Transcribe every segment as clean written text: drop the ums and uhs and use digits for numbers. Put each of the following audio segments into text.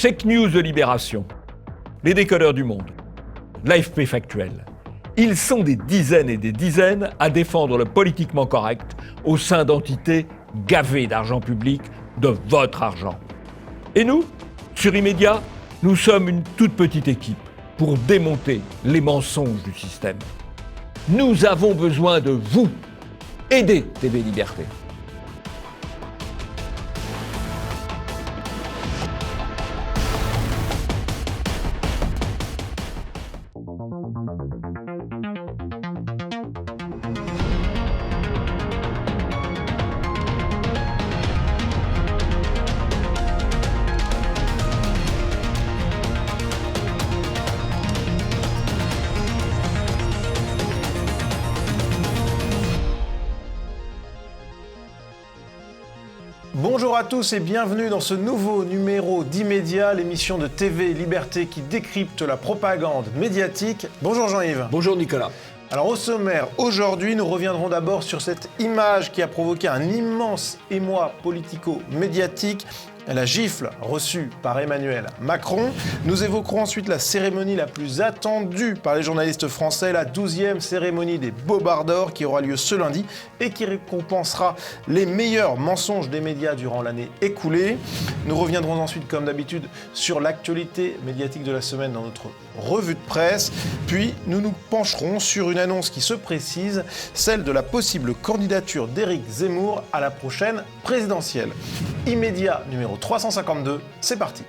Check News de Libération, les décodeurs du monde, l'AFP Factuel. Ils sont des dizaines et des dizaines à défendre le politiquement correct au sein d'entités gavées d'argent public, de votre argent. Et nous, sur Immédiat, nous sommes une toute petite équipe pour démonter les mensonges du système. Nous avons besoin de vous. Aidez TV Liberté. Bonjour à tous et bienvenue dans ce nouveau numéro d'Immédiat, l'émission de TV Liberté qui décrypte la propagande médiatique. Bonjour Jean-Yves. Bonjour Nicolas. Alors au sommaire, aujourd'hui nous reviendrons d'abord sur cette image qui a provoqué un immense émoi politico-médiatique, la gifle reçue par Emmanuel Macron. Nous évoquerons ensuite la cérémonie la plus attendue par les journalistes français, la 12e cérémonie des Bobards d'Or qui aura lieu ce lundi et qui récompensera les meilleurs mensonges des médias durant l'année écoulée. Nous reviendrons ensuite, comme d'habitude, sur l'actualité médiatique de la semaine dans notre revue de presse. Puis nous nous pencherons sur une annonce qui se précise, celle de la possible candidature d'Éric Zemmour à la prochaine présidentielle. Immédiat numéro 352, c'est parti.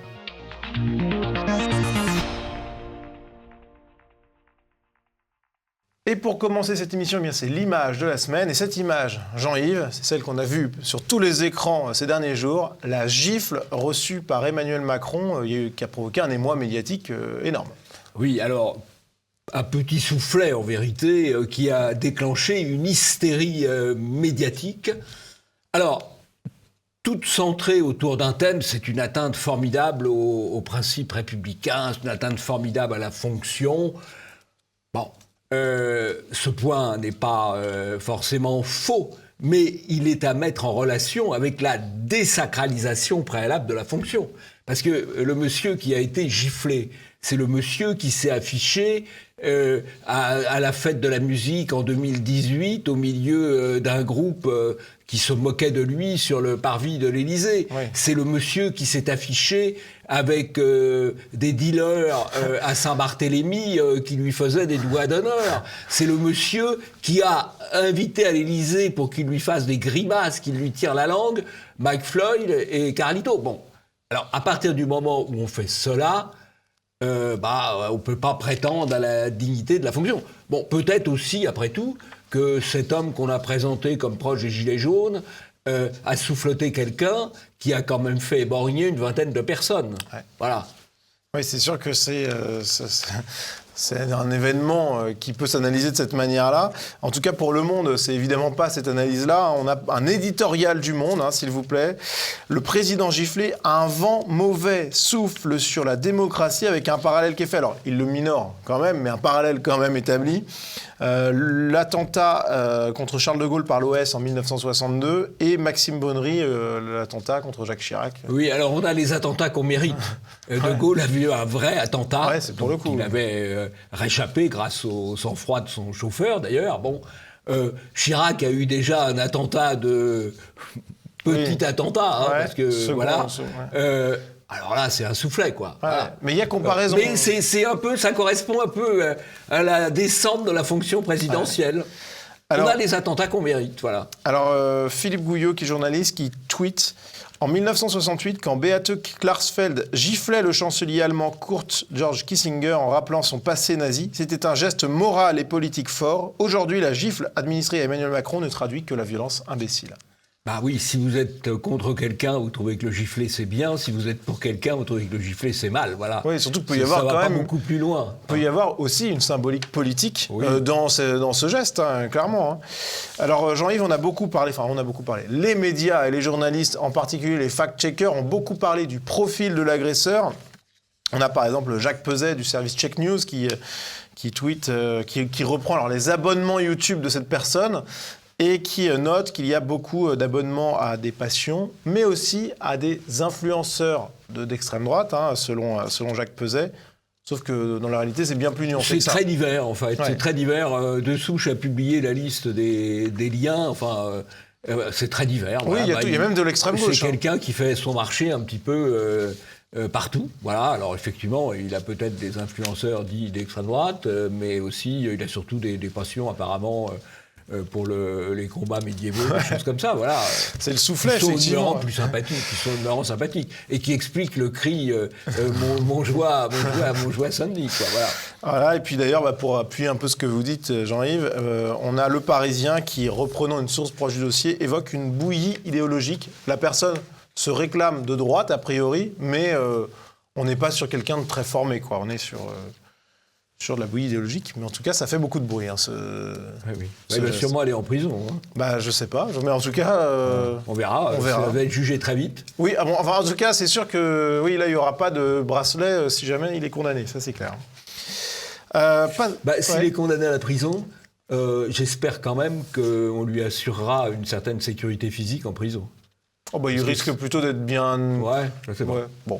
Et pour commencer cette émission, eh bien, c'est l'image de la semaine. Et cette image, Jean-Yves, c'est celle qu'on a vue sur tous les écrans ces derniers jours, la gifle reçue par Emmanuel Macron qui a provoqué un émoi médiatique énorme. Oui, alors, un petit soufflet en vérité qui a déclenché une hystérie médiatique. Alors, toute centrée autour d'un thème, c'est une atteinte formidable aux principes républicains, c'est une atteinte formidable à la fonction. Bon, ce point n'est pas forcément faux, mais il est à mettre en relation avec la désacralisation préalable de la fonction. Parce que le monsieur qui a été giflé, c'est le monsieur qui s'est affiché à la fête de la musique en 2018 au milieu d'un groupe qui se moquait de lui sur le parvis de l'Élysée. Oui. C'est le monsieur qui s'est affiché avec des dealers à Saint-Barthélemy qui lui faisaient des doigts d'honneur. C'est le monsieur qui a invité à l'Élysée pour qu'il lui fasse des grimaces, qu'il lui tire la langue, Mike Floyd et Carlito. Bon, alors à partir du moment où on fait cela, on ne peut pas prétendre à la dignité de la fonction. Bon, peut-être aussi, après tout, que cet homme qu'on a présenté comme proche des Gilets jaunes a souffleté quelqu'un qui a quand même fait éborgner une vingtaine de personnes. Ouais. Voilà. Oui, c'est sûr que c'est un événement qui peut s'analyser de cette manière-là. En tout cas, pour Le Monde, c'est évidemment pas cette analyse-là. On a un éditorial du Monde, s'il vous plaît. Le président giflé a un vent mauvais souffle sur la démocratie avec un parallèle qui est fait. Alors, il le minore quand même, mais un parallèle quand même établi. L'attentat contre Charles de Gaulle par l'OS en 1962 et Maxime Bonnery, l'attentat contre Jacques Chirac. Oui, alors on a les attentats qu'on mérite. De Gaulle a vu un vrai attentat. Ouais, c'est pour le coup. Il avait réchappé grâce au sang-froid de son chauffeur, d'ailleurs. Bon, Chirac a eu déjà un attentat de... petit attentat, parce que voilà... Alors là, c'est un soufflet, quoi. Ouais, voilà. Mais il y a comparaison. Mais c'est un peu, ça correspond un peu à la descente de la fonction présidentielle. Ouais. Alors, on a les attentats qu'on mérite, voilà. Alors, Philippe Gouillot, qui est journaliste, qui tweet « En 1968, quand Beate Klarsfeld giflait le chancelier allemand Kurt Georg Kissinger en rappelant son passé nazi, c'était un geste moral et politique fort. Aujourd'hui, la gifle administrée à Emmanuel Macron ne traduit que la violence imbécile. » Bah oui, si vous êtes contre quelqu'un, vous trouvez que le gifler c'est bien. Si vous êtes pour quelqu'un, vous trouvez que le gifler c'est mal. Voilà. Oui, surtout qu'il peut y avoir ça quand va même pas beaucoup plus loin. Il peut y avoir aussi une symbolique politique dans ce geste, clairement. Alors Jean-Yves, on a beaucoup parlé. Les médias et les journalistes, en particulier les fact-checkers, ont beaucoup parlé du profil de l'agresseur. On a par exemple Jacques Peset du service Check News qui tweet, qui reprend alors les abonnements YouTube de cette personne. et qui note qu'il y a beaucoup d'abonnements à des passions, mais aussi à des influenceurs d'extrême droite, selon Jacques Peset. Sauf que dans la réalité, c'est bien plus nuancé. C'est très divers, en fait. Ouais. C'est très divers. De Souche a publié la liste des liens. Enfin, c'est très divers. Oui, voilà. il y a même de l'extrême gauche. C'est quelqu'un qui fait son marché un petit peu partout. Voilà. Alors, effectivement, il a peut-être des influenceurs dits d'extrême droite, mais aussi, il a surtout des passions, apparemment, pour les combats médiévaux, des choses comme ça, voilà. C'est le soufflet, effectivement. Qui sont demeurants sympathiques, et qui expliquent le cri mon joie samedi, quoi, voilà. Voilà, et puis d'ailleurs, pour appuyer un peu ce que vous dites, Jean-Yves, on a Le Parisien qui, reprenant une source proche du dossier, évoque une bouillie idéologique. La personne se réclame de droite, a priori, mais on n'est pas sur quelqu'un de très formé, quoi. On est sur de la bouillie idéologique, mais en tout cas, ça fait beaucoup de bruit. Oui. Il va sûrement aller en prison. Je sais pas, mais en tout cas... on verra. Ça va être jugé très vite. Oui, en tout cas, c'est sûr que là, il n'y aura pas de bracelet si jamais il est condamné, ça c'est clair. S'il est condamné à la prison, j'espère quand même qu'on lui assurera une certaine sécurité physique en prison. Il risque plutôt d'être bien... Ouais, je sais pas. Ouais. Bon.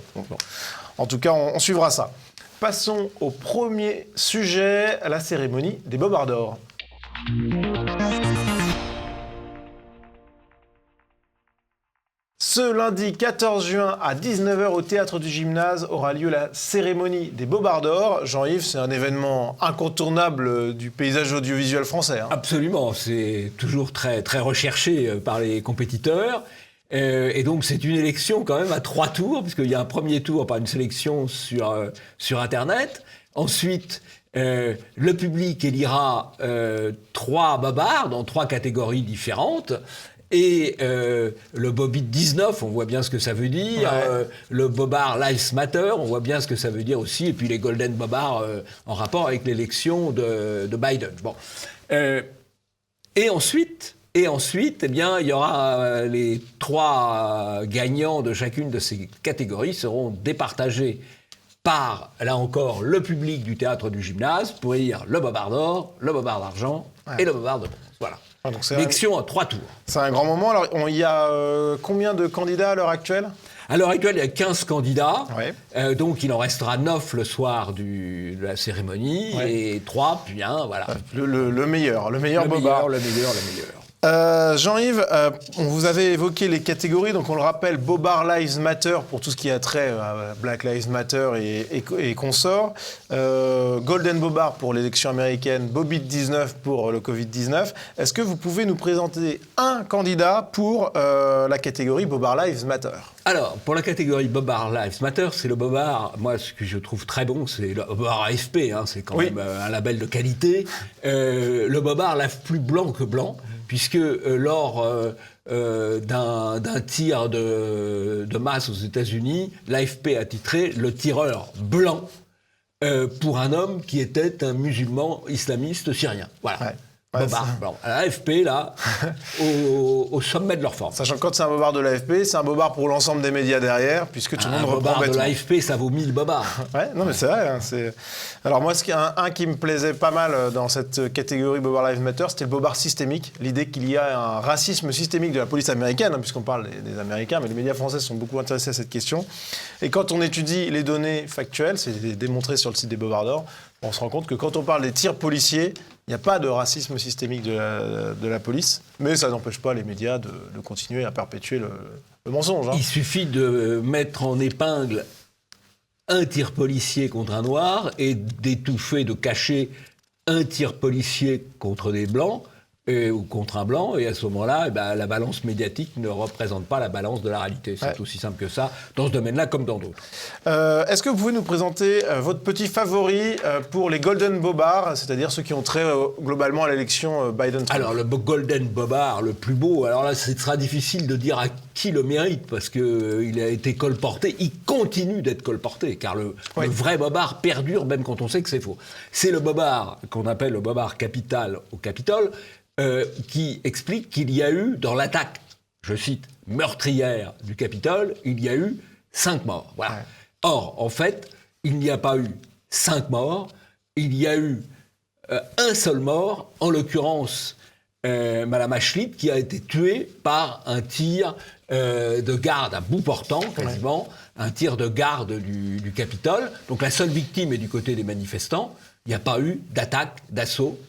En tout cas, on suivra ça. Passons au premier sujet, la cérémonie des Bobards d'Or. Ce lundi 14 juin à 19h au Théâtre du Gymnase aura lieu la cérémonie des Bobards d'Or. Jean-Yves, c'est un événement incontournable du paysage audiovisuel français. Absolument, c'est toujours très, très recherché par les compétiteurs. Et donc, c'est une élection quand même à 3 tours, puisqu'il y a un premier tour par une sélection sur Internet. Ensuite, le public élira 3 bobards dans 3 catégories différentes. Et le Bobby 19, on voit bien ce que ça veut dire. Ouais. Le Bobard Lives Matter, on voit bien ce que ça veut dire aussi. Et puis les Golden Bobards en rapport avec l'élection de Biden. Bon. Et ensuite, eh bien, il y aura les 3 gagnants de chacune de ces catégories seront départagés par, là encore, le public du Théâtre du Gymnase pour élire le Bobard d'Or, le Bobard d'Argent et le Bobard de Bronze. Voilà. L'élection à 3 tours. C'est un grand moment. Alors, il y a combien de candidats à l'heure actuelle ? À l'heure actuelle, il y a 15 candidats. Ouais. Donc, il en restera 9 le soir de la cérémonie. Ouais. Et 3, bien, voilà. Le meilleur Bobard. Le meilleur. Jean-Yves, on vous avait évoqué les catégories, donc on le rappelle, Bobard Lives Matter pour tout ce qui a trait à Black Lives Matter et consorts, Golden Bobard pour l'élection américaine, Bobby 19 pour le Covid-19. Est-ce que vous pouvez nous présenter un candidat pour la catégorie Bobard Lives Matter ? Alors, pour la catégorie Bobard Lives Matter, c'est le Bobard, moi ce que je trouve très bon, c'est le Bobard AFP, c'est quand même un label de qualité. Le Bobard lave plus blanc que blanc, puisque lors d'un tir de masse aux États-Unis, l'AFP a titré « Le tireur blanc » pour un homme qui était un musulman islamiste syrien. Voilà. Ouais. Bobard blanc. À l'AFP, là, au sommet de leur forme. Sachant que quand c'est un bobard de l'AFP, c'est un bobard pour l'ensemble des médias derrière, puisque tout le monde reprend bêtement. Un bobard de l'AFP, ça vaut 1000 bobards. Ouais, non mais c'est vrai. Alors moi, un qui me plaisait pas mal dans cette catégorie Bobard Lives Matter, c'était le bobard systémique. L'idée qu'il y a un racisme systémique de la police américaine, puisqu'on parle des Américains, mais les médias français sont beaucoup intéressés à cette question. Et quand on étudie les données factuelles, c'est démontré sur le site des Bobards d'Or, on se rend compte que quand on parle des tirs policiers, il n'y a pas de racisme systémique de la police, mais ça n'empêche pas les médias de continuer à perpétuer le mensonge. Il suffit de mettre en épingle un tir policier contre un noir et d'étouffer, de cacher un tir policier contre des blancs ou contre un blanc, et à ce moment-là, la balance médiatique ne représente pas la balance de la réalité. C'est aussi simple que ça, dans ce domaine-là comme dans d'autres. Est-ce que vous pouvez nous présenter votre petit favori pour les Golden Bobards, c'est-à-dire ceux qui ont trait globalement à l'élection Biden-Trump ? Alors, le Golden Bobard, le plus beau, alors là, ce sera difficile de dire à qui le mérite, parce qu'il a été colporté, il continue d'être colporté, car le vrai Bobard perdure, même quand on sait que c'est faux. C'est le Bobard qu'on appelle le Bobard capital au Capitole, qui explique qu'il y a eu, dans l'attaque, je cite, meurtrière du Capitole, il y a eu 5 morts. Voilà. Ouais. Or, en fait, il n'y a pas eu 5 morts, il y a eu un seul mort, en l'occurrence Madame Ashlit, qui a été tuée par un tir de garde à bout portant, quasiment, un tir de garde du Capitole. Donc la seule victime est du côté des manifestants. Il n'y a pas eu d'attaque, d'assaut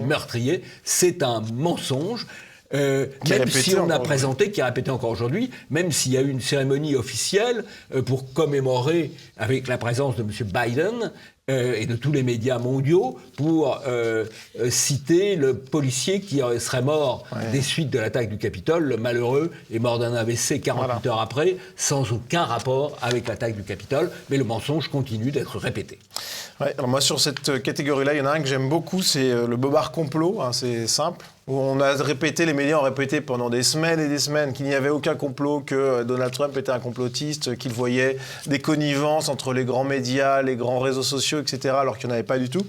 meurtrier. C'est un mensonge. Même si on a présenté, qui est répété encore aujourd'hui, même s'il y a eu une cérémonie officielle pour commémorer, avec la présence de M. Biden et de tous les médias mondiaux, pour citer le policier qui serait mort des suites de l'attaque du Capitole. Le malheureux est mort d'un AVC 48 heures après, sans aucun rapport avec l'attaque du Capitole, mais le mensonge continue d'être répété. Ouais, alors moi, sur cette catégorie-là, il y en a un que j'aime beaucoup, c'est le bobard complot, c'est simple, où on a répété, les médias ont répété pendant des semaines et des semaines qu'il n'y avait aucun complot, que Donald Trump était un complotiste, qu'il voyait des connivences entre les grands médias, les grands réseaux sociaux, etc., alors qu'il n'y en avait pas du tout.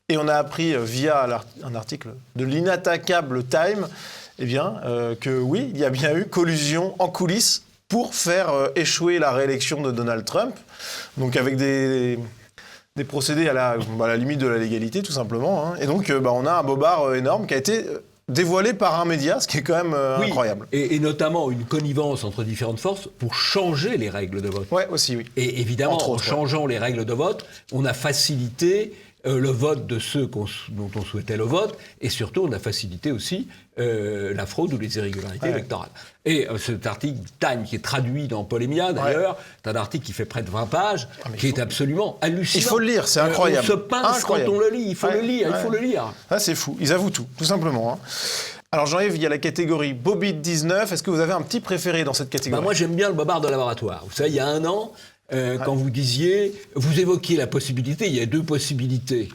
Et on a appris via un article de l'inattaquable Time, eh bien, que oui, il y a bien eu collusion en coulisses pour faire échouer la réélection de Donald Trump, donc avec des procédés à la limite de la légalité, tout simplement. Hein. Et donc, on a un bobard énorme qui a été dévoilé par un média, ce qui est quand même incroyable. Et notamment une connivence entre différentes forces pour changer les règles de vote. Oui, aussi, oui. Et évidemment, en changeant les règles de vote, on a facilité le vote de ceux dont on souhaitait le vote, et surtout, on a facilité aussi la fraude ou les irrégularités électorales. Et cet article Time, qui est traduit dans Polémia, d'ailleurs, c'est un article qui fait près de 20 pages, qui est absolument hallucinant. Il faut le lire, c'est incroyable. On se pince quand on le lit, il faut le lire, il faut le lire. Ah, c'est fou, ils avouent tout simplement. Hein. Alors Jean-Yves, il y a la catégorie Bobby 19, est-ce que vous avez un petit préféré dans cette catégorie ? Moi, j'aime bien le bobard de laboratoire. Vous savez, il y a un an, quand vous évoquiez la possibilité, il y a deux possibilités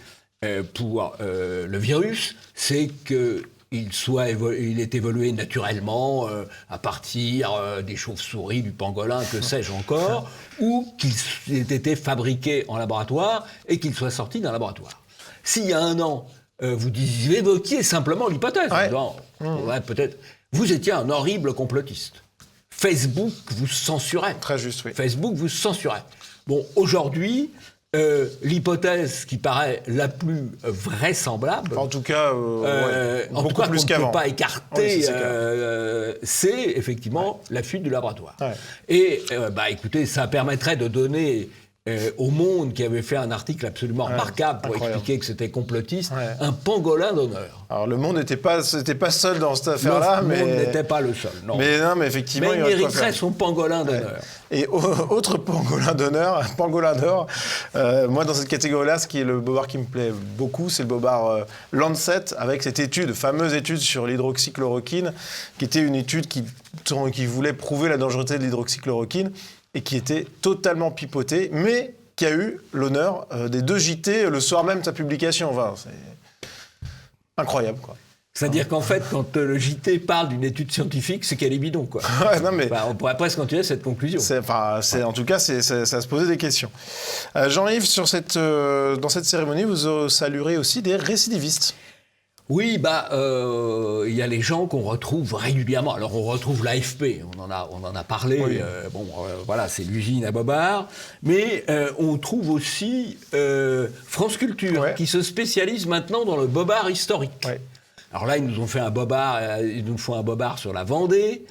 pour le virus, c'est qu'il est évolué naturellement à partir des chauves-souris, du pangolin, que sais-je encore, ou qu'il ait été fabriqué en laboratoire et qu'il soit sorti d'un laboratoire. S'il y a un an, vous évoquiez simplement l'hypothèse, peut-être, vous étiez un horrible complotiste. Facebook vous censurait. Très juste, oui. Facebook vous censurait. Bon, aujourd'hui, l'hypothèse qui paraît la plus vraisemblable, en tout cas, beaucoup qu'on plus qu'avant. Ne peut pas écarter, c'est effectivement la fuite du laboratoire. Ouais. Et écoutez, ça permettrait de donner au Monde, qui avait fait un article absolument remarquable pour expliquer que c'était complotiste, un pangolin d'honneur. Alors le Monde n'était pas seul dans cette affaire-là, Le Monde n'était pas le seul. Non. Mais effectivement, il mériterait son pangolin d'honneur. Et autre pangolin d'honneur, un pangolin d'or. Moi, dans cette catégorie-là, ce qui est le bobard qui me plaît beaucoup, c'est le bobard Lancet, avec cette fameuse étude sur l'hydroxychloroquine, qui était une étude qui voulait prouver la dangerosité de l'hydroxychloroquine, et qui était totalement pipotée, mais qui a eu l'honneur des 2 JT le soir même de sa publication. Enfin, c'est incroyable, quoi. C'est-à-dire qu'en fait, quand le JT parle d'une étude scientifique, c'est qu'elle est bidon, quoi. On pourrait presque continuer cette conclusion. En tout cas, ça se posait des questions. Jean-Yves, dans cette cérémonie, vous saluerez aussi des récidivistes. Oui, il y a les gens qu'on retrouve régulièrement. Alors, on retrouve l'AFP, on en a parlé. Oui. C'est l'usine à bobards. Mais on trouve aussi France Culture, qui se spécialise maintenant dans le bobard historique. Ouais. Alors là, ils nous font un bobard sur la Vendée.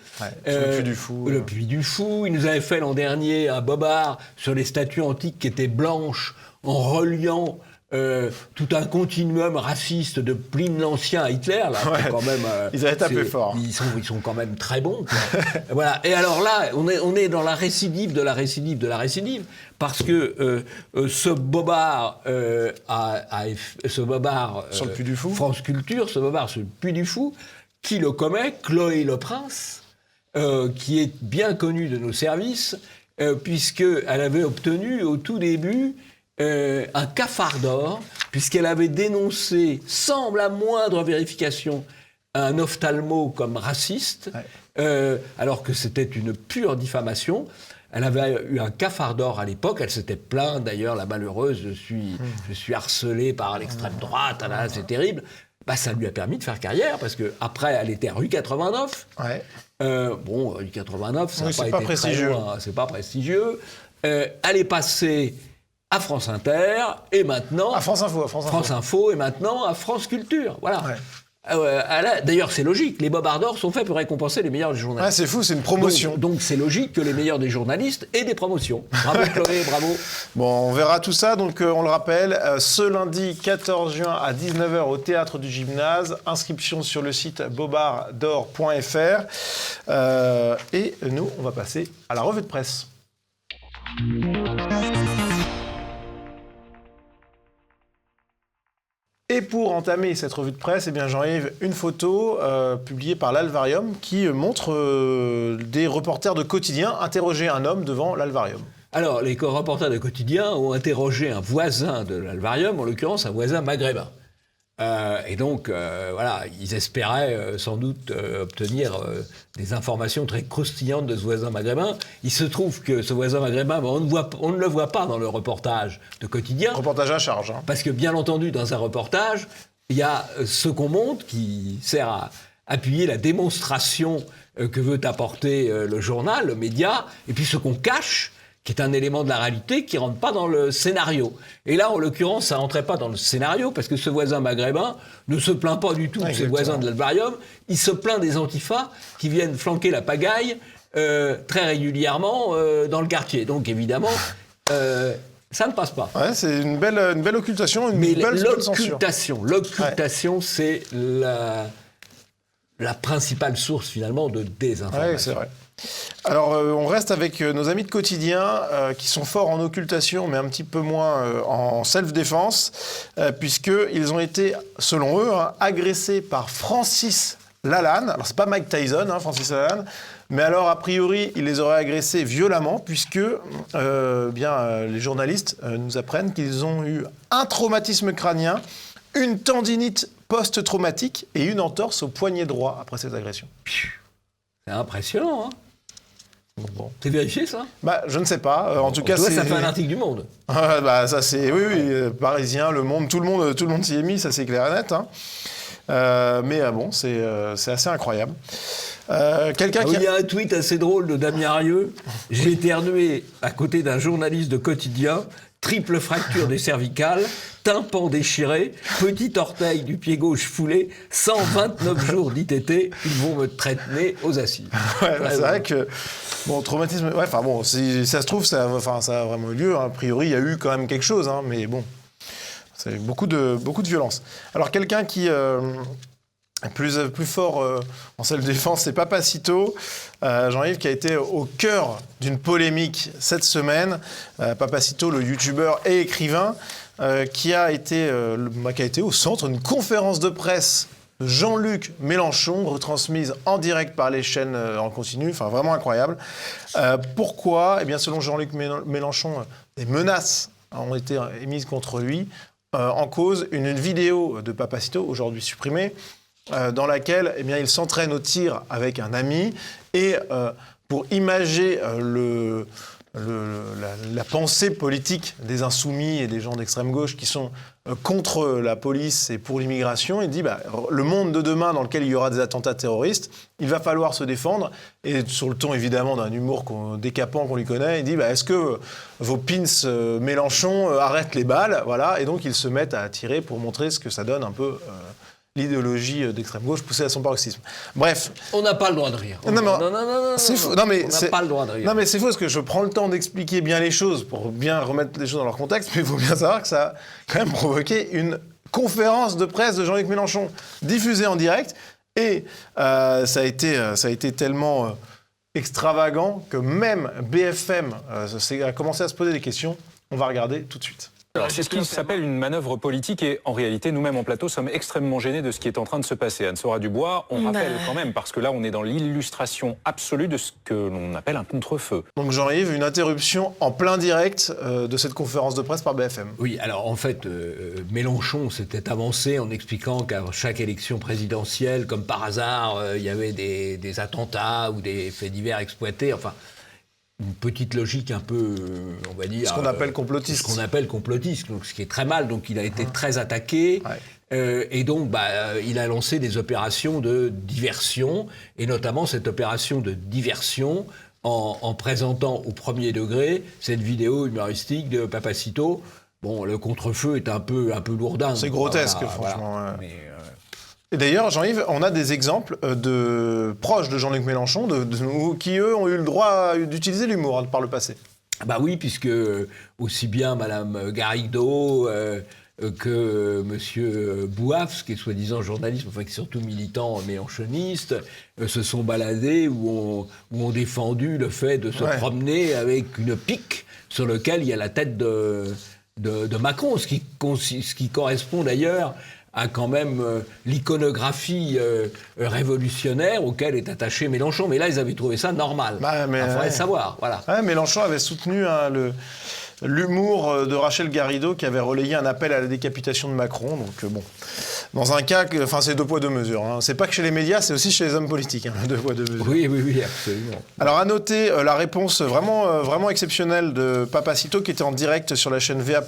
Sur le Puy du Fou. Le Puy du Fou. Ils nous avaient fait l'an dernier un bobard sur les statues antiques qui étaient blanches, en reliant tout un continuum raciste de Pline l'Ancien à Hitler. Là, quand même, ils avaient tapé fort. Ils sont quand même très bons. Voilà. Et alors là, on est dans la récidive de la récidive de la récidive, parce que ce bobard sur le Puy du Fou, France Culture, ce bobard sur le Puy du Fou, qui le commet, Chloé Le Prince, qui est bien connue de nos services, puisqu'elle avait obtenu au tout début un cafard d'or, puisqu'elle avait dénoncé, sans la moindre vérification, un ophtalmo comme raciste, alors que c'était une pure diffamation. Elle avait eu un cafard d'or à l'époque, elle s'était plainte d'ailleurs, la malheureuse, je suis harcelée par l'extrême droite, c'est terrible. Ça lui a permis de faire carrière, parce qu'après, elle était à rue 89. Rue 89, ça n'a pas été très loin, c'est pas prestigieux. Elle est passée à France Inter, et maintenant... À France Info. France Info, et maintenant à France Culture, voilà. D'ailleurs, c'est logique. Les Bobards d'or sont faits pour récompenser les meilleurs des journalistes. Ah, c'est fou, c'est une promotion. Donc c'est logique que les meilleurs des journalistes aient des promotions. Bravo Chloé, bravo. Bon, on verra tout ça. Donc, on le rappelle, ce lundi 14 juin à 19h au Théâtre du Gymnase. Inscription sur le site bobarddor.fr. Et nous, on va passer à la revue de presse. Et pour entamer cette revue de presse, eh bien, Jean-Yves, une photo publiée par l'Alvarium qui montre des reporters de quotidien interroger un homme devant l'Alvarium. Alors, les reporters de quotidien ont interrogé un voisin de l'Alvarium, en l'occurrence un voisin maghrébin. Et donc, voilà, ils espéraient sans doute obtenir des informations très croustillantes de ce voisin maghrébin. Il se trouve que ce voisin maghrébin, on ne le voit pas dans le reportage de quotidien. Reportage à charge. Hein. Parce que, bien entendu, dans un reportage, il y a ce qu'on montre qui sert à appuyer la démonstration que veut apporter le journal, le média, et puis ce qu'on cache, qui est un élément de la réalité qui ne rentre pas dans le scénario. Et là, en l'occurrence, ça ne rentrait pas dans le scénario, parce que ce voisin maghrébin ne se plaint pas du tout de ses voisins de l'Alvarium, il se plaint des antifas qui viennent flanquer la pagaille très régulièrement dans le quartier. Donc évidemment, ça ne passe pas. Ouais, c'est une belle occultation, une belle censure. L'occultation, c'est la principale source, finalement, de désinformation. Oui, c'est vrai. Alors, on reste avec nos amis de quotidien qui sont forts en occultation, mais un petit peu moins en self-défense, puisqu'ils ont été, selon eux, agressés par Francis Lalanne. Alors, c'est pas Mike Tyson, Francis Lalanne, mais alors, a priori, il les aurait agressés violemment, puisque les journalistes nous apprennent qu'ils ont eu un traumatisme crânien, une tendinite post-traumatique et une entorse au poignet droit après cette agression. C'est impressionnant, hein. Bon. C'est vérifié, ça? Je ne sais pas. En tout cas, ça fait un article du Monde. Ça, c'est... Oui, Parisien, Le Monde, tout le monde s'y est mis, ça c'est clair et net. Hein. C'est assez incroyable. Il y a un tweet assez drôle de Damien Arieux. J'ai éternué à côté d'un journaliste de quotidien, triple fracture des cervicales, tympan déchiré, petit orteil du pied gauche foulé, 129 jours d'ITT, ils vont me traîner aux assises. C'est vrai que... traumatisme... si ça se trouve, ça a vraiment eu lieu. A priori, il y a eu quand même quelque chose, mais bon, c'est beaucoup de violence. Alors, quelqu'un qui... Plus fort en self-défense, c'est Papacito, Jean-Yves, qui a été au cœur d'une polémique cette semaine. Papacito, le youtubeur et écrivain, qui a été au centre d'une conférence de presse de Jean-Luc Mélenchon, retransmise en direct par les chaînes en continu, vraiment incroyable. Pourquoi ? Eh bien, selon Jean-Luc Mélenchon, des menaces ont été émises contre lui, en cause une vidéo de Papacito, aujourd'hui supprimée, dans laquelle il s'entraîne au tir avec un ami et pour imager la pensée politique des insoumis et des gens d'extrême gauche qui sont contre la police et pour l'immigration, il dit le monde de demain dans lequel il y aura des attentats terroristes, il va falloir se défendre, et sur le ton évidemment d'un humour décapant qu'on lui connaît, il dit est-ce que vos pins Mélenchon arrêtent les balles, voilà, et donc ils se mettent à tirer pour montrer ce que ça donne un peu l'idéologie d'extrême gauche poussée à son paroxysme. Bref. On n'a pas le droit de rire. Non, c'est faux. On n'a pas le droit de rire. Non, mais c'est faux parce que je prends le temps d'expliquer bien les choses pour bien remettre les choses dans leur contexte, mais il faut bien savoir que ça a quand même provoqué une conférence de presse de Jean-Luc Mélenchon diffusée en direct, et ça a été tellement extravagant que même BFM a commencé à se poser des questions. On va regarder tout de suite. Alors, c'est ce qui s'appelle une manœuvre politique et en réalité, nous-mêmes en plateau sommes extrêmement gênés de ce qui est en train de se passer. Anne-Sora Dubois, on rappelle quand même, parce que là on est dans l'illustration absolue de ce que l'on appelle un contre-feu. Donc Jean-Yves, une interruption en plein direct de cette conférence de presse par BFM. Oui, alors en fait, Mélenchon s'était avancé en expliquant qu'à chaque élection présidentielle, comme par hasard, il y avait des attentats ou des faits divers exploités, enfin... Une petite logique un peu, on va dire... Ce qu'on appelle complotiste. Ce qu'on appelle complotiste, donc, ce qui est très mal. Donc il a été très attaqué. Ouais. Et donc il a lancé des opérations de diversion, et notamment cette opération de diversion en présentant au premier degré cette vidéo humoristique de Papacito. Bon, le contre-feu est un peu lourdin. C'est grotesque, franchement. Voilà. Et d'ailleurs, Jean-Yves, on a des exemples de proches de Jean-Luc Mélenchon qui, eux, ont eu le droit d'utiliser l'humour par le passé. Bah oui, puisque aussi bien Madame Garrido que Monsieur Bouafs, qui est soi-disant journaliste, enfin qui est surtout militant mélenchoniste, se sont baladés ou ont défendu le fait de se promener avec une pique sur laquelle il y a la tête de Macron, ce qui correspond d'ailleurs à quand même l'iconographie révolutionnaire auquel est attaché Mélenchon. Mais là, ils avaient trouvé ça normal. Il faudrait savoir, voilà. Ouais, Mélenchon avait soutenu l'humour de Rachel Garrido qui avait relayé un appel à la décapitation de Macron. Donc bon, dans un cas, c'est deux poids deux mesures. Hein. C'est pas que chez les médias, c'est aussi chez les hommes politiques. Hein, deux poids deux mesures. Oui, absolument. Alors à noter la réponse vraiment exceptionnelle de Papacito qui était en direct sur la chaîne VA+,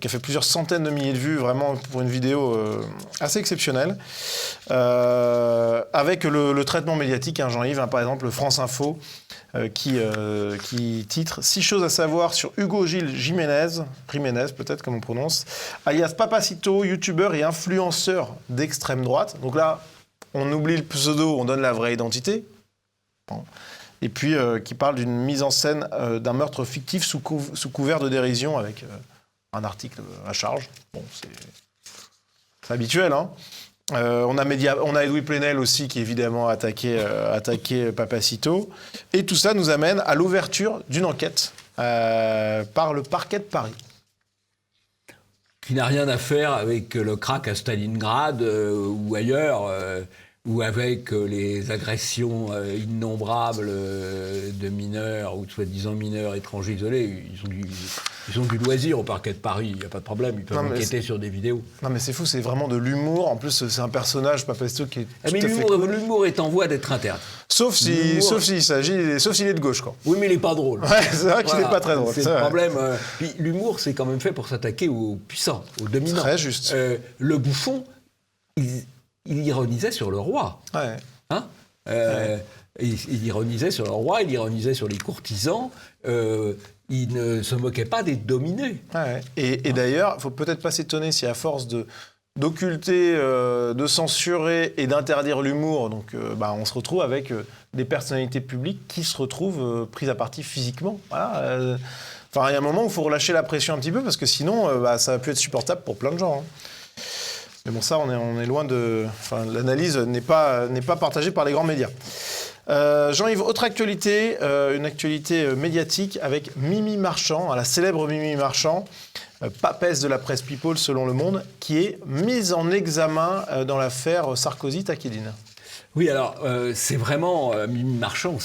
qui a fait plusieurs centaines de milliers de vues, vraiment pour une vidéo assez exceptionnelle, avec le traitement médiatique, hein, Jean-Yves, par exemple France Info, qui titre « 6 choses à savoir sur Hugo Gilles Jiménez peut-être comme on prononce, alias Papacito, youtubeur et influenceur d'extrême droite ». Donc là, on oublie le pseudo, on donne la vraie identité. Bon. Et puis qui parle d'une mise en scène d'un meurtre fictif sous couvert de dérision avec... un article à charge. Bon, c'est habituel, hein. On a Edoui Plenel aussi qui évidemment a attaqué Papacito. Et tout ça nous amène à l'ouverture d'une enquête par le parquet de Paris. Qui n'a rien à faire avec le crack à Stalingrad ou ailleurs, ou avec les agressions innombrables de mineurs ou de soi-disant mineurs étrangers isolés. Ils ont du loisir au parquet de Paris, il n'y a pas de problème, ils peuvent enquêter sur des vidéos. Non mais c'est fou, c'est vraiment de l'humour. En plus, c'est un personnage, Papacito, qui est tout à fait cool. L'humour est en voie d'être interdit. Sauf s'il est de gauche, quoi. Oui, mais il n'est pas drôle. Ouais, c'est vrai qu'il n'est pas très drôle. C'est le problème. Puis l'humour, c'est quand même fait pour s'attaquer aux puissants, aux dominants. Très juste. Le bouffon, il ironisait sur le roi. Ouais. Hein il ironisait sur le roi, il ironisait sur les courtisans. Il ne se moquait pas des dominés. Ouais. Et d'ailleurs, il ne faut peut-être pas s'étonner si à force d'occulter, de censurer et d'interdire l'humour, donc, on se retrouve avec des personnalités publiques qui se retrouvent prises à partie physiquement. Voilà. Il y a un moment où il faut relâcher la pression un petit peu, parce que sinon, ça va plus être supportable pour plein de gens. Hein. Mais bon, ça, on est loin de... l'analyse n'est pas partagée par les grands médias. Jean-Yves, autre actualité, une actualité médiatique avec Mimi Marchand, la célèbre Mimi Marchand, papesse de la presse People selon Le Monde, qui est mise en examen dans l'affaire Sarkozy-Takedine. Oui, alors c'est vraiment Mimi Marchand,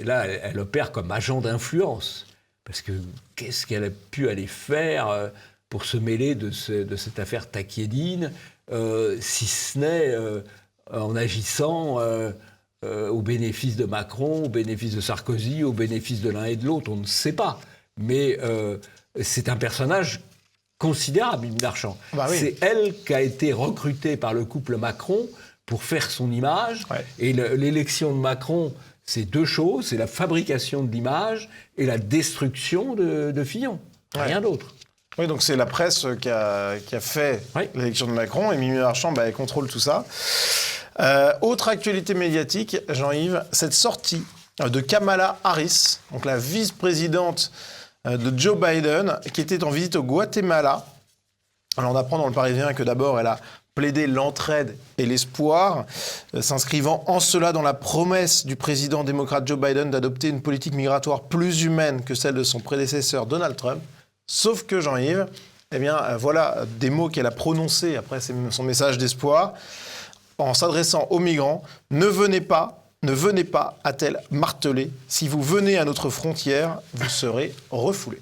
là elle opère comme agent d'influence, parce que qu'est-ce qu'elle a pu aller faire pour se mêler de cette affaire Takedine, si ce n'est en agissant au bénéfice de Macron, au bénéfice de Sarkozy, au bénéfice de l'un et de l'autre, on ne sait pas. Mais c'est un personnage considérable, Mimi Marchand. Bah oui. C'est elle qui a été recrutée par le couple Macron pour faire son image. Ouais. Et l'élection de Macron, c'est deux choses, c'est la fabrication de l'image et la destruction de Fillon. Rien d'autre. Oui, donc c'est la presse qui a fait l'élection de Macron, et Mimi Marchand, elle contrôle tout ça. Autre actualité médiatique, Jean-Yves, cette sortie de Kamala Harris, donc la vice-présidente de Joe Biden, qui était en visite au Guatemala. Alors on apprend dans le Parisien que d'abord elle a plaidé l'entraide et l'espoir, s'inscrivant en cela dans la promesse du président démocrate Joe Biden d'adopter une politique migratoire plus humaine que celle de son prédécesseur Donald Trump. Sauf que Jean-Yves, voilà des mots qu'elle a prononcés après son message d'espoir, en s'adressant aux migrants, ne venez pas, a-t-elle martelé. Si vous venez à notre frontière, vous serez refoulés.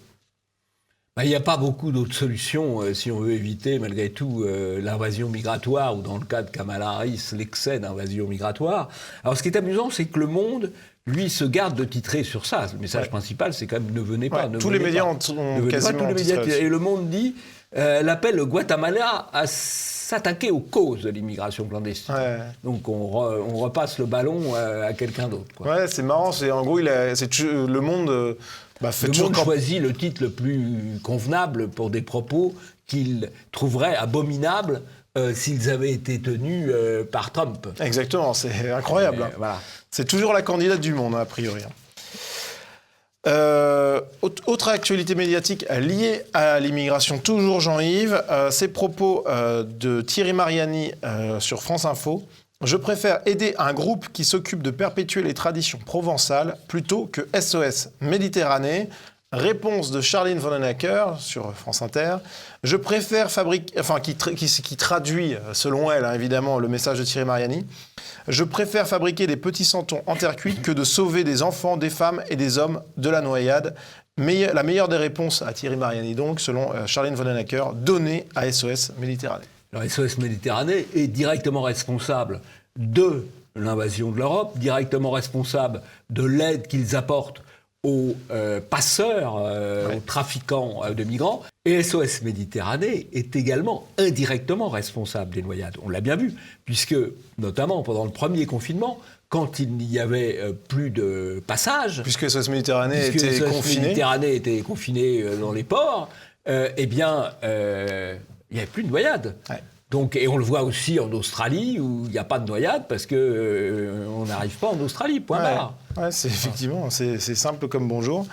Il n'y a pas beaucoup d'autres solutions si on veut éviter, malgré tout, l'invasion migratoire, ou dans le cas de Kamala Harris, l'excès d'invasion migratoire. Alors, ce qui est amusant, c'est que Le Monde, lui, se garde de titrer sur ça. Le message principal, c'est quand même « ne venez pas ». Tous les médias ont quasiment titré. Et Le Monde dit, l'appelle le Guatemala à s'attaquer aux causes de l'immigration clandestine. Ouais. Donc on repasse le ballon à quelqu'un d'autre. Quoi. Ouais, c'est marrant. En gros, Le Monde... Le Monde choisit le titre le plus convenable pour des propos qu'il trouverait abominables s'ils avaient été tenus par Trump. Exactement, c'est incroyable. Voilà. C'est toujours la candidate du monde, a priori. Autre actualité médiatique liée à l'immigration, toujours Jean-Yves, ces propos de Thierry Mariani sur France Info. Je préfère aider un groupe qui s'occupe de perpétuer les traditions provençales plutôt que SOS Méditerranée. Réponse de Charline Vanhoenacker sur France Inter. Je préfère qui traduit, selon elle, évidemment, le message de Thierry Mariani. Je préfère fabriquer des petits santons en terre cuite que de sauver des enfants, des femmes et des hommes de la noyade. La meilleure des réponses à Thierry Mariani, donc, selon Charline Vanhoenacker, donnée à SOS Méditerranée. Alors, SOS Méditerranée est directement responsable de l'invasion de l'Europe, directement responsable de l'aide qu'ils apportent aux passeurs, aux trafiquants de migrants. Et SOS Méditerranée est également indirectement responsable des noyades. On l'a bien vu, puisque, notamment pendant le premier confinement, quand il n'y avait plus de passage... Puisque SOS Méditerranée était confinée dans les ports, il n'y avait plus de noyades. Ouais. Donc, et on le voit aussi en Australie, où il n'y a pas de noyade, parce qu'on n'arrive pas en Australie, point barre. Ouais, effectivement, c'est simple comme bonjour.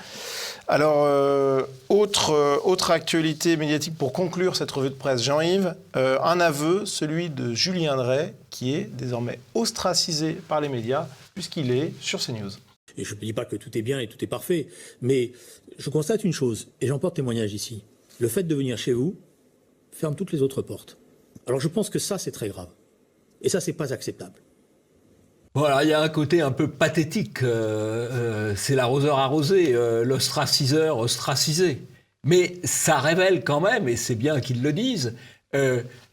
Alors, autre actualité médiatique pour conclure cette revue de presse, Jean-Yves, un aveu, celui de Julien Drey, qui est désormais ostracisé par les médias, puisqu'il est sur CNews. Et je ne dis pas que tout est bien et tout est parfait, mais je constate une chose, et j'en porte témoignage ici. Le fait de venir chez vous ferme toutes les autres portes. Alors je pense que ça, c'est très grave. Et ça, c'est pas acceptable. Voilà, il y a un côté un peu pathétique. C'est l'arroseur arrosé, l'ostraciseur ostracisé. Mais ça révèle quand même, et c'est bien qu'ils le disent,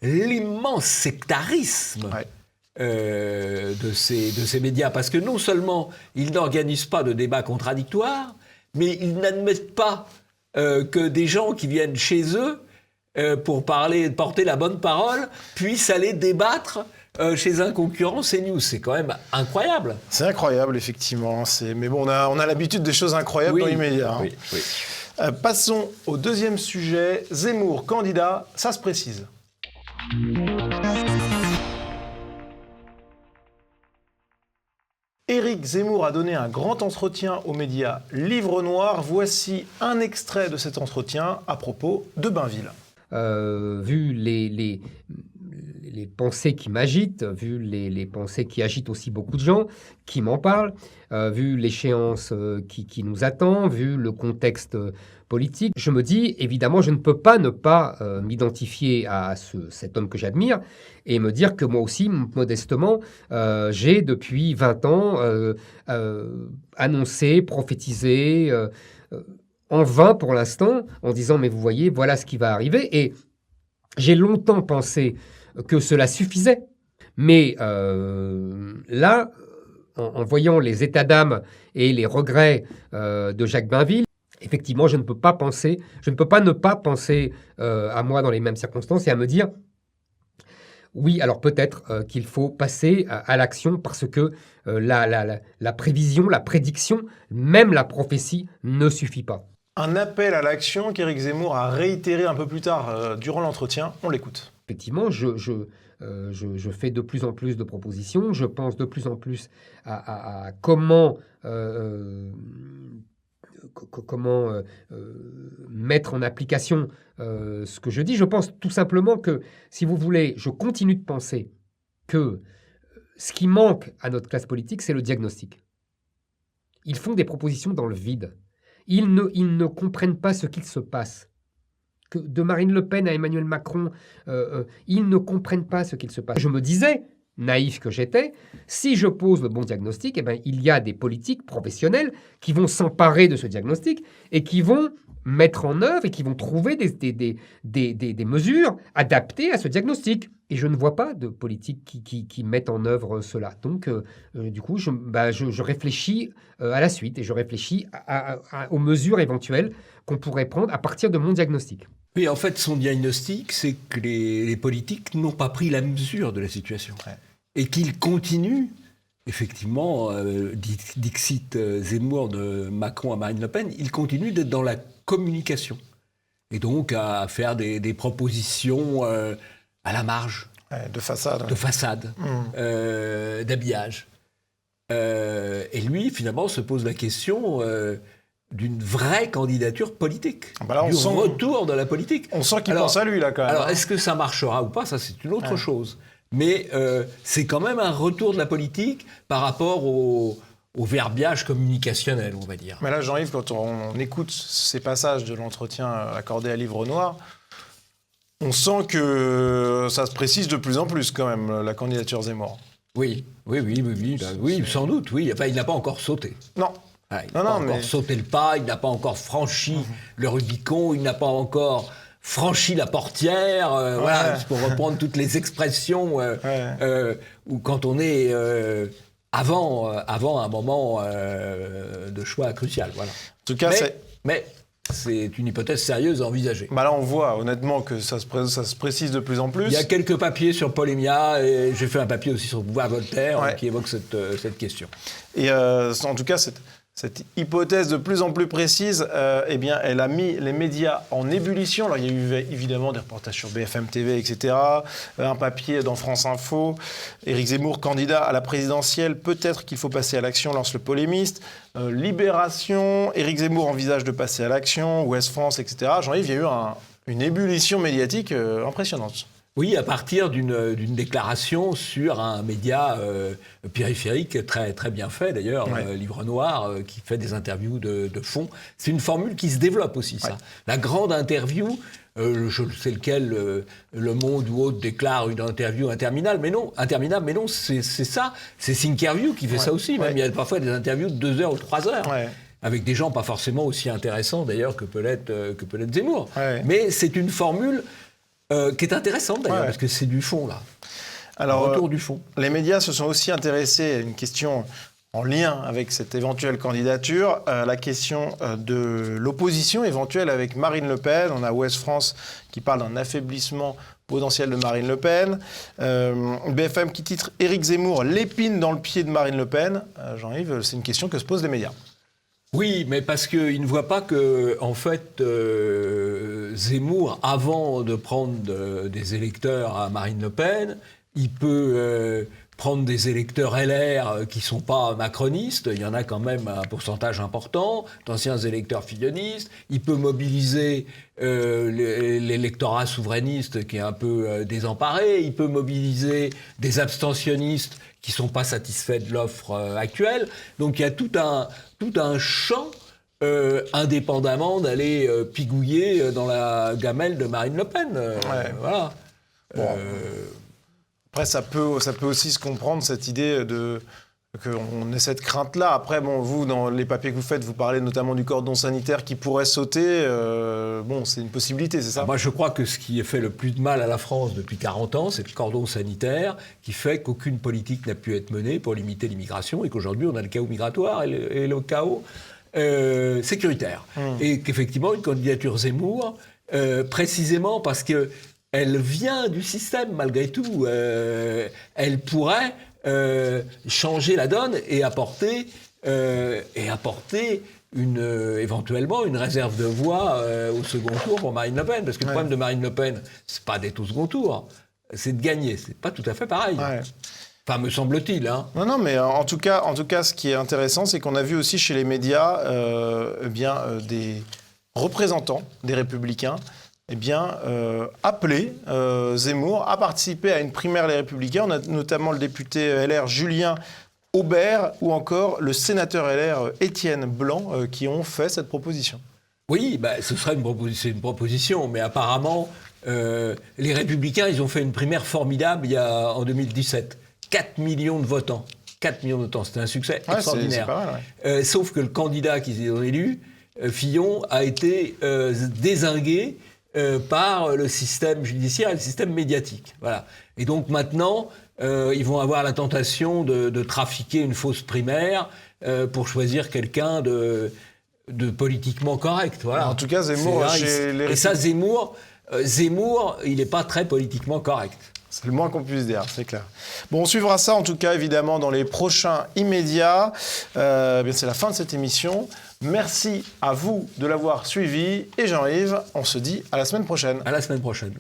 l'immense sectarisme de ces médias. Parce que non seulement ils n'organisent pas de débats contradictoires, mais ils n'admettent pas que des gens qui viennent chez eux pour porter la bonne parole, puissent aller débattre chez un concurrent CNews. C'est quand même incroyable. C'est incroyable, effectivement. Mais bon, on a l'habitude des choses incroyables dans les médias. Oui, oui. Passons au deuxième sujet. Zemmour, candidat, ça se précise. Éric Zemmour a donné un grand entretien aux médias Livre Noir. Voici un extrait de cet entretien à propos de Bainville. Vu les pensées qui m'agitent, vu les pensées qui agitent aussi beaucoup de gens qui m'en parlent, vu l'échéance qui nous attend, vu le contexte politique, je me dis, évidemment, je ne peux pas ne pas m'identifier à cet homme que j'admire et me dire que moi aussi, modestement, j'ai depuis 20 ans annoncé, prophétisé, en vain pour l'instant, en disant « mais vous voyez, voilà ce qui va arriver ». Et j'ai longtemps pensé que cela suffisait. Mais là, en voyant les états d'âme et les regrets de Jacques Bainville, effectivement, je ne peux pas ne pas penser à moi dans les mêmes circonstances et à me dire « oui, alors peut-être qu'il faut passer à l'action parce que la prévision, la prédiction, même la prophétie ne suffit pas ». Un appel à l'action qu'Éric Zemmour a réitéré un peu plus tard durant l'entretien. On l'écoute. Effectivement, je fais de plus en plus de propositions. Je pense de plus en plus à comment mettre en application ce que je dis. Je pense tout simplement que, si vous voulez, je continue de penser que ce qui manque à notre classe politique, c'est le diagnostic. Ils font des propositions dans le vide. Ils ne comprennent pas ce qu'il se passe. Que de Marine Le Pen à Emmanuel Macron, ils ne comprennent pas ce qu'il se passe. Je me disais, naïf que j'étais, si je pose le bon diagnostic, eh bien, il y a des politiques professionnels qui vont s'emparer de ce diagnostic et qui vont mettre en œuvre et qui vont trouver des mesures adaptées à ce diagnostic. Et je ne vois pas de politique qui mettent en œuvre cela. Donc, du coup, je réfléchis à la suite et je réfléchis aux mesures éventuelles qu'on pourrait prendre à partir de mon diagnostic. Oui, en fait, son diagnostic, c'est que les politiques n'ont pas pris la mesure de la situation. Ouais. Et qu'ils continuent, effectivement, dixit Zemmour de Macron à Marine Le Pen, ils continuent d'être dans la communication. Et donc à faire des propositions à la marge. Ouais, de façade. de façade, d'habillage. Et lui, finalement, se pose la question d'une vraie candidature politique, Bah là, on du sent- retour de la politique. On sent qu'il Alors- pense à lui, là, quand même. Alors, hein. est-ce que ça marchera ou pas? Ça, c'est une autre chose. Mais c'est quand même un retour de la politique par rapport au verbiage communicationnel, on va dire. Mais là, Jean-Yves, quand on écoute ces passages de l'entretien accordé à Livre Noir, on sent que ça se précise de plus en plus, quand même, la candidature Zemmour. Oui, sans doute, oui. Enfin, il n'a pas encore sauté. Non. Ah, il n'a Non, pas non, encore mais- sauté le pas, il n'a pas encore franchi le Rubicon, il n'a pas encore franchi la portière. Voilà, pour reprendre toutes les expressions où quand on est avant un moment de choix crucial. Voilà. En tout cas, Mais c'est une hypothèse sérieuse à envisager. bah là, on voit honnêtement que ça se précise de plus en plus. Il y a quelques papiers sur Polémia et j'ai fait un papier aussi sur le pouvoir Voltaire Ouais. qui évoque cette question. Et en tout cas, cette hypothèse de plus en plus précise, eh bien, elle a mis les médias en ébullition. Alors, il y a eu évidemment des reportages sur BFM TV, etc. Un papier dans France Info. Éric Zemmour, candidat à la présidentielle. Peut-être qu'il faut passer à l'action, lance le polémiste. Libération. Éric Zemmour envisage de passer à l'action. Ouest France, etc. Jean-Yves, il y a eu une ébullition médiatique impressionnante. Oui, à partir d'une déclaration sur un média périphérique très, très bien fait, d'ailleurs, Livre Noir, qui fait des interviews de fond. C'est une formule qui se développe aussi, ça. La grande interview, je sais lequel, Le Monde ou autre déclare une interview interminable, mais non, c'est ça. C'est Thinkerview qui fait ça aussi. Même. Il y a parfois des interviews de 2 heures ou 3 heures. Ouais. Avec des gens pas forcément aussi intéressants, d'ailleurs, que peut l'être Zemmour. Ouais. Mais c'est une formule qui est intéressante d'ailleurs, parce que c'est du fond là. Alors, retour du fond. Les médias se sont aussi intéressés à une question en lien avec cette éventuelle candidature, la question de l'opposition éventuelle avec Marine Le Pen. On a Ouest France qui parle d'un affaiblissement potentiel de Marine Le Pen. BFM qui titre Éric Zemmour, l'épine dans le pied de Marine Le Pen. Jean-Yves, c'est une question que se posent les médias. Oui, mais parce qu'ils ne voient pas que, en fait, Zemmour, avant de prendre des électeurs à Marine Le Pen, il peut prendre des électeurs LR qui ne sont pas macronistes, il y en a quand même un pourcentage important, d'anciens électeurs fillonistes, il peut mobiliser l'électorat souverainiste qui est un peu désemparé, il peut mobiliser des abstentionnistes qui ne sont pas satisfaits de l'offre actuelle. Donc il y a tout un champ indépendamment d'aller pigouiller dans la gamelle de Marine Le Pen. Voilà. Bon. Après, ça peut aussi se comprendre, cette idée qu'on ait cette crainte-là. Après, bon, vous, dans les papiers que vous faites, vous parlez notamment du cordon sanitaire qui pourrait sauter. Bon, c'est une possibilité, c'est ça? Moi, je crois que ce qui a fait le plus de mal à la France depuis 40 ans, c'est le cordon sanitaire qui fait qu'aucune politique n'a pu être menée pour limiter l'immigration et qu'aujourd'hui, on a le chaos migratoire et le chaos sécuritaire. Et qu'effectivement, une candidature Zemmour, précisément parce que elle vient du système, malgré tout. Elle pourrait changer la donne et apporter éventuellement une réserve de voix au second tour pour Marine Le Pen. Parce que le problème de Marine Le Pen, c'est pas d'être au second tour, c'est de gagner. C'est pas tout à fait pareil. Ouais. Enfin, me semble-t-il. Hein. Non, mais en tout cas, ce qui est intéressant, c'est qu'on a vu aussi chez les médias des représentants des Républicains appeler Zemmour à participer à une primaire Les Républicains. On a notamment le député LR Julien Aubert ou encore le sénateur LR Étienne Blanc qui ont fait cette proposition. Oui, ce serait une proposition, mais apparemment, les Républicains, ils ont fait une primaire formidable en 2017. 4 millions de votants. 4 millions de votants, c'était un succès extraordinaire. C'est pas mal, sauf que le candidat qu'ils ont élu, Fillon, a été dézingué par le système judiciaire et le système médiatique. Voilà. Et donc maintenant, ils vont avoir la tentation de trafiquer une fausse primaire pour choisir quelqu'un de politiquement correct. Voilà. En tout cas, Zemmour, et ça, Zemmour, il n'est pas très politiquement correct. C'est le moins qu'on puisse dire, c'est clair. Bon, on suivra ça, en tout cas, évidemment, dans les prochains immédiats. C'est la fin de cette émission. Merci à vous de l'avoir suivi. Et Jean-Yves, on se dit à la semaine prochaine. À la semaine prochaine.